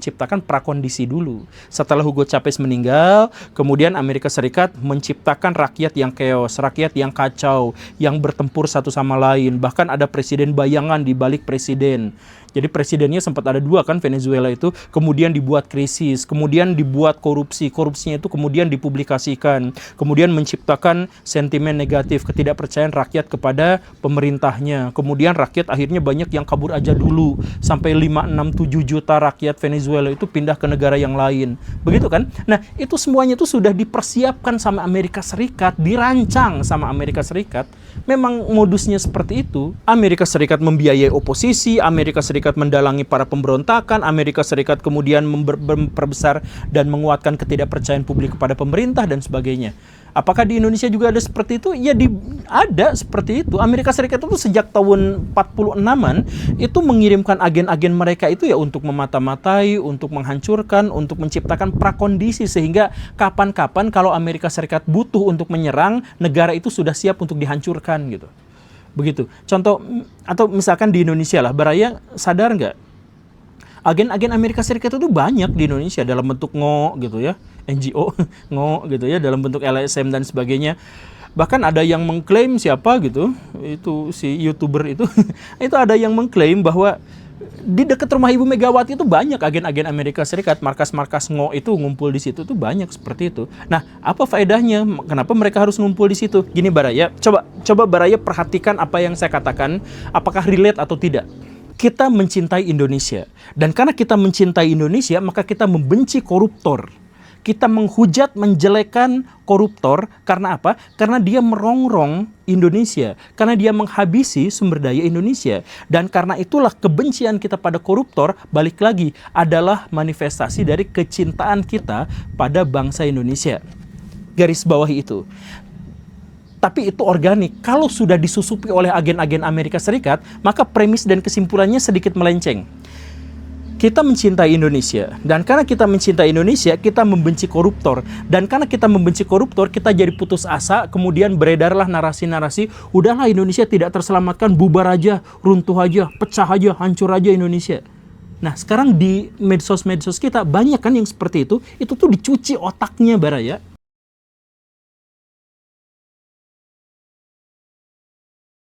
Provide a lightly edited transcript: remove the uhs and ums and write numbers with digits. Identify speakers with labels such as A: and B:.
A: menciptakan prakondisi dulu. Setelah Hugo Chavez meninggal, kemudian Amerika Serikat menciptakan rakyat yang chaos, rakyat yang kacau, yang bertempur satu sama lain. Bahkan ada presiden bayangan di balik presiden. Jadi presidennya sempat ada dua kan, Venezuela itu, kemudian dibuat krisis, kemudian dibuat korupsi, korupsinya itu kemudian dipublikasikan, kemudian menciptakan sentimen negatif, ketidakpercayaan rakyat kepada pemerintahnya. Kemudian rakyat akhirnya banyak yang kabur aja dulu, sampai 5, 6, 7 juta rakyat Venezuela itu pindah ke negara yang lain. Begitu kan? Nah, itu semuanya itu sudah dipersiapkan sama Amerika Serikat, dirancang sama Amerika Serikat. Memang modusnya seperti itu. Amerika Serikat membiayai oposisi, Amerika Serikat mendalangi para pemberontakan, Amerika Serikat kemudian memperbesar dan menguatkan ketidakpercayaan publik kepada pemerintah dan sebagainya. Apakah di Indonesia juga ada seperti itu? Ya, ada seperti itu. Amerika Serikat itu sejak tahun 46-an itu mengirimkan agen-agen mereka itu ya untuk memata-matai, untuk menghancurkan, untuk menciptakan prakondisi sehingga kapan-kapan kalau Amerika Serikat butuh untuk menyerang, negara itu sudah siap untuk dihancurkan gitu. Begitu. Contoh, atau misalkan di Indonesia lah, Baraya sadar nggak? Agen-agen Amerika Serikat itu banyak di Indonesia dalam bentuk gitu ya, NGO gitu ya, dalam bentuk LSM dan sebagainya. Bahkan ada yang mengklaim siapa gitu, itu si YouTuber itu, itu ada yang mengklaim bahwa di dekat rumah Ibu Megawati itu banyak agen-agen Amerika Serikat, markas-markas itu ngumpul di situ tuh banyak seperti itu. Nah, apa faedahnya? Kenapa mereka harus ngumpul di situ? Gini Baraya, coba Baraya perhatikan apa yang saya katakan, apakah relate atau tidak. Kita mencintai Indonesia, dan karena kita mencintai Indonesia, maka kita membenci koruptor. Kita menghujat, menjelekan koruptor, karena apa? Karena dia merongrong Indonesia, karena dia menghabisi sumber daya Indonesia. Dan karena itulah kebencian kita pada koruptor, balik lagi, adalah manifestasi dari kecintaan kita pada bangsa Indonesia. Garis bawahi itu. Tapi itu organik. Kalau sudah disusupi oleh agen-agen Amerika Serikat, maka premis dan kesimpulannya sedikit melenceng. Kita mencintai Indonesia, dan karena kita mencintai Indonesia, kita membenci koruptor. Dan karena kita membenci koruptor, kita jadi putus asa, kemudian beredarlah narasi-narasi, udahlah Indonesia tidak terselamatkan, bubar aja, runtuh aja, pecah aja, hancur aja Indonesia. Nah, sekarang di medsos-medsos kita, banyak kan yang seperti itu tuh dicuci otaknya Baraya.